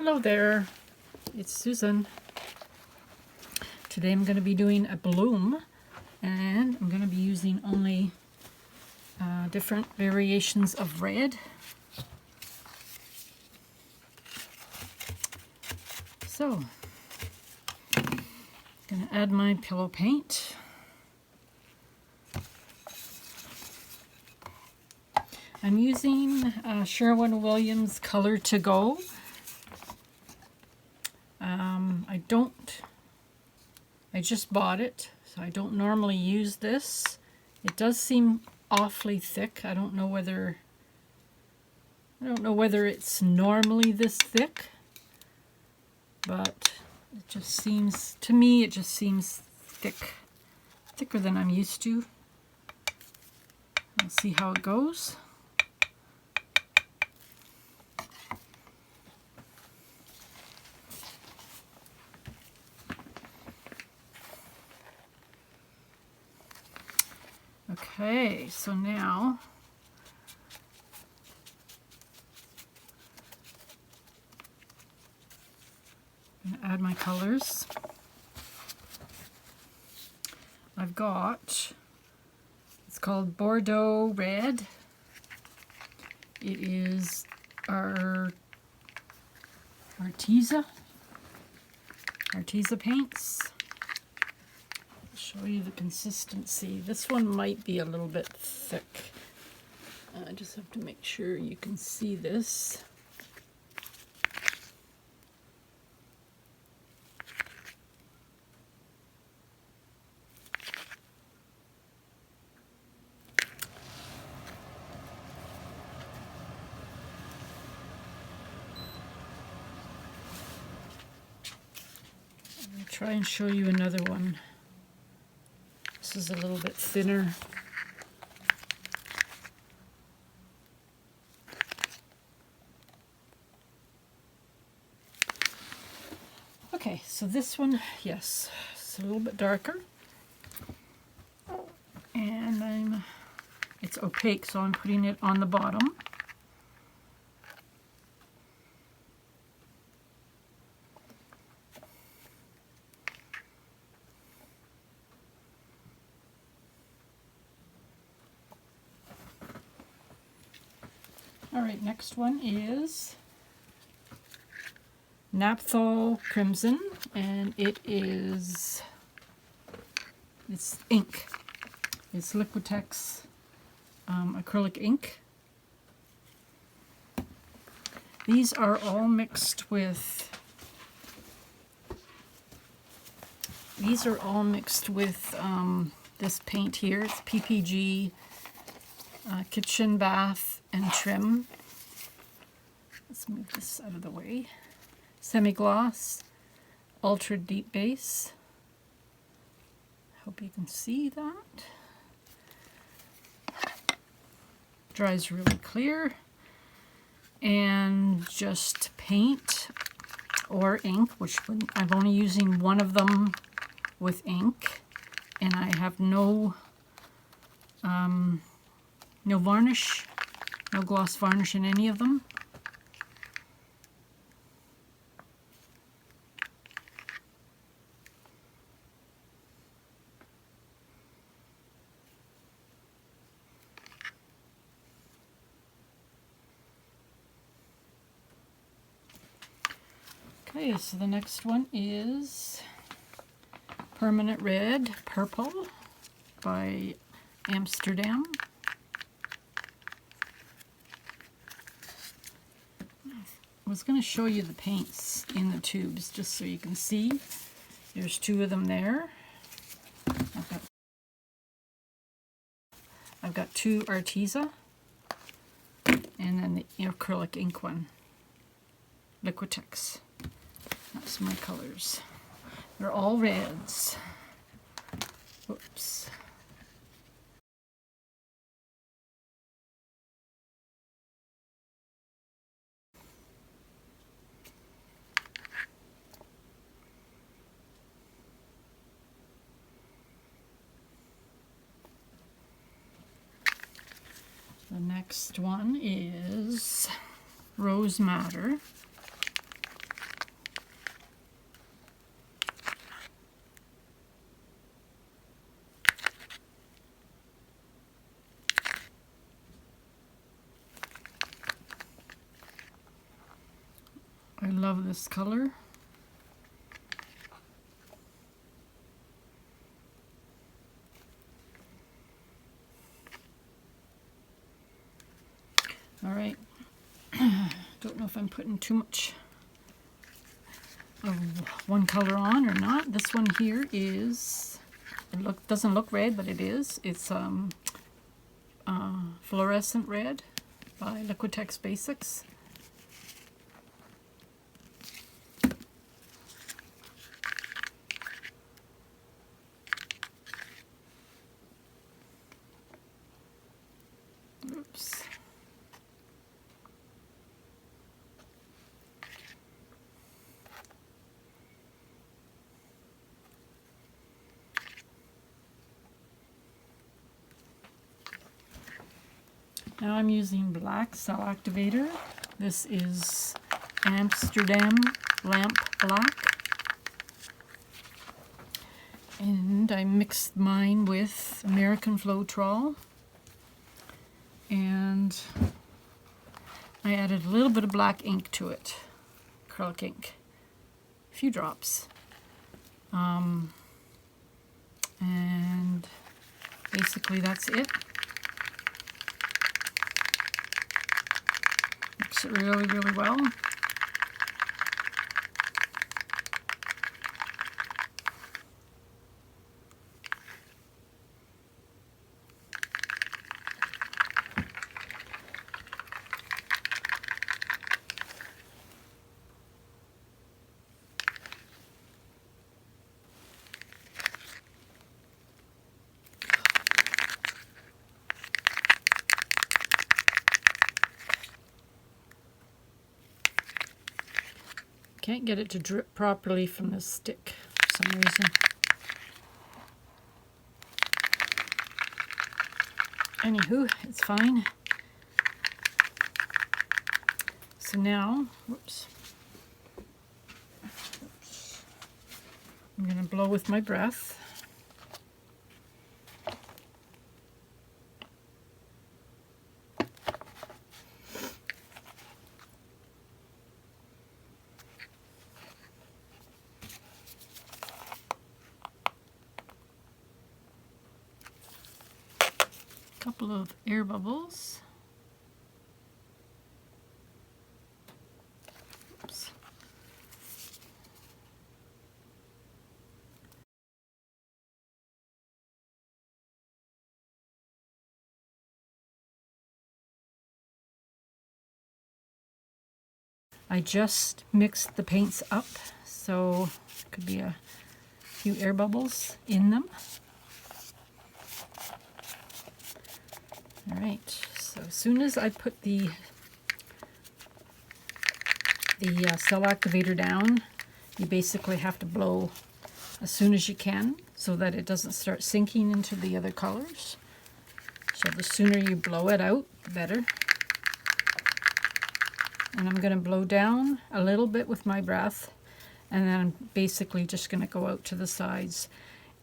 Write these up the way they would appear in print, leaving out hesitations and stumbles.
Hello there, it's Susan. Today I'm going to be doing a bloom, and I'm going to be using only different variations of red. So, I'm going to add my pillow paint. I'm using Sherwin-Williams Color to Go. I just bought it, so I don't normally use this. It does seem awfully thick. I don't know whether it's normally this thick, but it just seems, to me, it just seems thicker than I'm used to. We'll see how it goes. Okay, so now I'm going to add my colors. I've got, it's called Bordeaux Red. It is our Arteza paints. Show you the consistency. This one might be a little bit thick. I just have to make sure you can see this. I'll try and show you another one. This is a little bit thinner. Okay, so this one, yes, it's a little bit darker. And it's opaque, so I'm putting it on the bottom. All right, next one is Naphthol Crimson, and it's ink. It's Liquitex acrylic ink. These are all mixed with this paint here. It's PPG Kitchen, Bath, and Trim. Let's move this out of the way. Semi-gloss, ultra deep base. Hope you can see that. Dries really clear. And just paint or ink, which I'm only using one of them with ink, and I have no varnish, no gloss varnish in any of them. Okay, so the next one is Permanent Red Purple by Amsterdam. I was going to show you the paints in the tubes just so you can see. There's two of them there. I've got two Arteza, and then the acrylic ink one, Liquitex. That's my colors. They're all reds. Whoops. The next one is Rose Madder. love this color. All right. Don't know if I'm putting too much of one color on or not. This one here is, doesn't look red, but it is. It's Fluorescent Red by Liquitex Basics. Oops. Now I'm using black cell activator. This is Amsterdam Lamp Black. And I mixed mine with American Floetrol. And I added a little bit of black ink to it, acrylic ink, a few drops. And basically that's it. Mix it really, really well. Can't get it to drip properly from the stick for some reason. Anywho, it's fine. So now, whoops. I'm going to blow with my breath. Couple of air bubbles. Oops. I just mixed the paints up, so there could be a few air bubbles in them. All right, so as soon as I put the cell activator down, you basically have to blow as soon as you can so that it doesn't start sinking into the other colors. So the sooner you blow it out, the better. And I'm going to blow down a little bit with my breath, and then I'm basically just going to go out to the sides.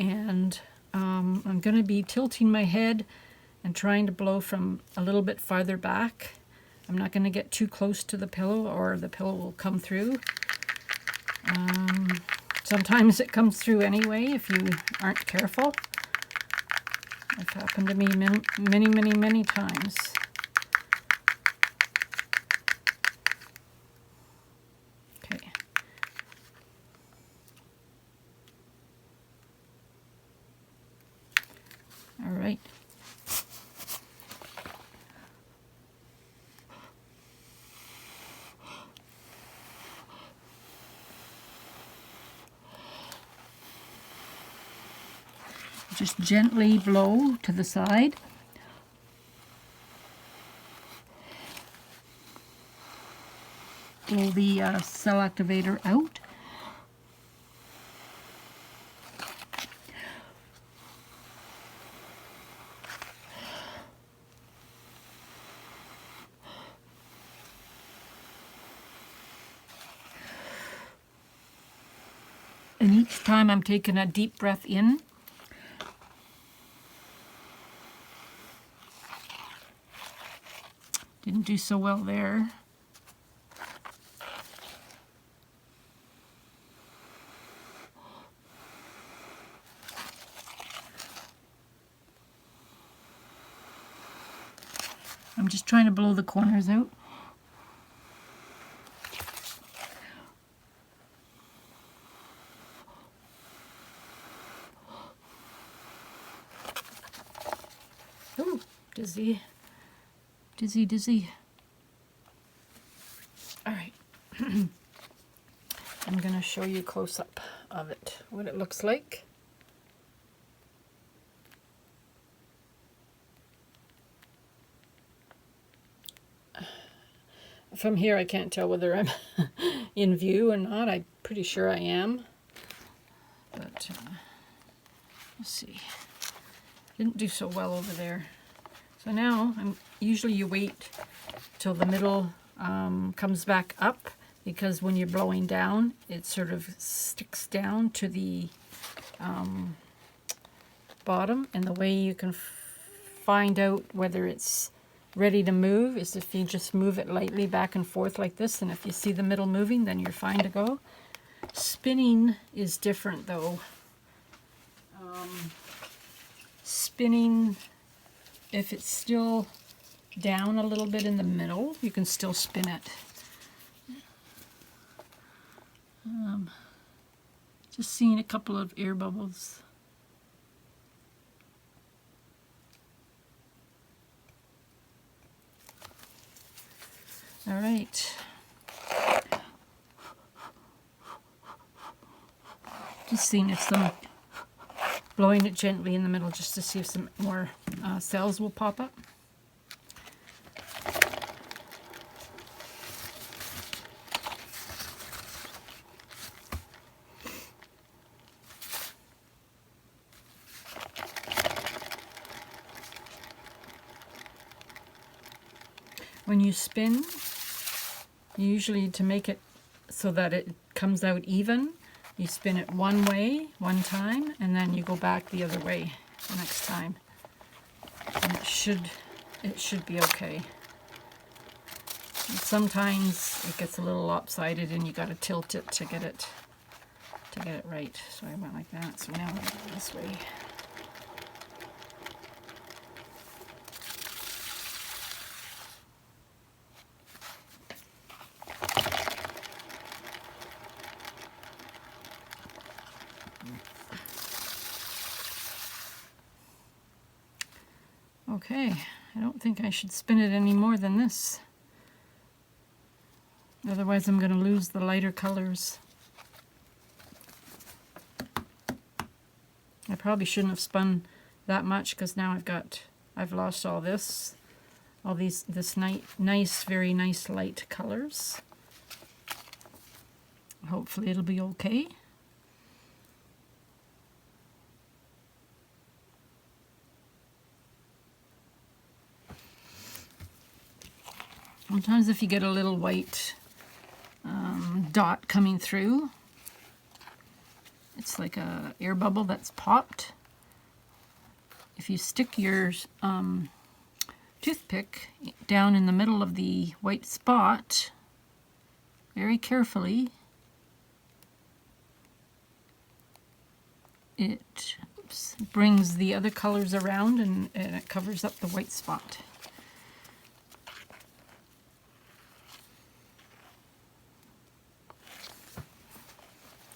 And I'm going to be tilting my head and trying to blow from a little bit farther back. I'm not going to get too close to the pillow or the pillow will come through. Sometimes it comes through anyway if you aren't careful. It's happened to me many times. Okay. All right. Just gently blow to the side. Blow the cell activator out. And each time I'm taking a deep breath in. Didn't do so well there. I'm just trying to blow the corners out. Oh, dizzy. Dizzy, dizzy. All right. I'm going to show you a close-up of it, what it looks like. From here I can't tell whether I'm in view or not. I'm pretty sure I am. But let's see. Didn't do so well over there. So now, usually you wait till the middle comes back up, because when you're blowing down, it sort of sticks down to the bottom. And the way you can find out whether it's ready to move is if you just move it lightly back and forth like this, and if you see the middle moving, then you're fine to go. Spinning is different though. Spinning, if it's still down a little bit in the middle, you can still spin it. Just seeing a couple of air bubbles. All right. Just seeing if some, blowing it gently in the middle just to see if some more cells will pop up. When you spin, usually to make it so that it comes out even, you spin it one way one time, and then you go back the other way the next time, and it should be okay. And sometimes it gets a little lopsided, and you got to tilt it to get it right. So I went like that. So now I'm going to go this way. Okay, I don't think I should spin it any more than this. Otherwise I'm going to lose the lighter colors. I probably shouldn't have spun that much, because now I've lost all this nice, very nice light colors. Hopefully it'll be okay. Sometimes if you get a little white dot coming through, it's like a air bubble that's popped. If you stick your toothpick down in the middle of the white spot very carefully, it brings the other colors around, and it covers up the white spot.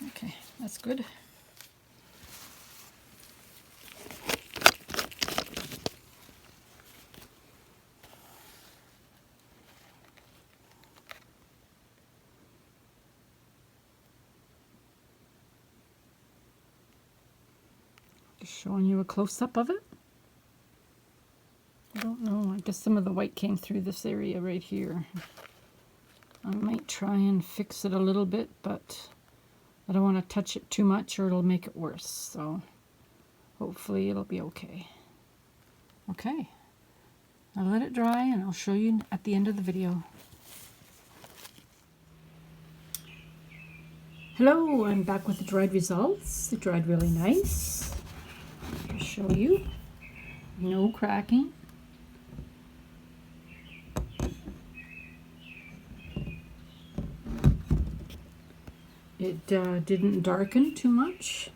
Okay, that's good. Just showing you a close-up of it. I don't know, I guess some of the white came through this area right here. I might try and fix it a little bit, but I don't want to touch it too much or it'll make it worse. So hopefully it'll be okay. Okay, I'll let it dry and I'll show you at the end of the video. Hello, I'm back with the dried results. They dried really nice. I'll show you. No cracking. It didn't darken too much.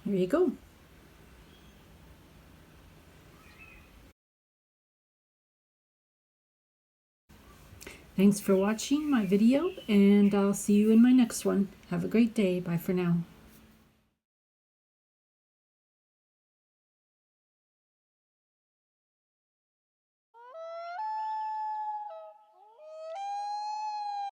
There you go. Thanks for watching my video, and I'll see you in my next one. Have a great day. Bye for now.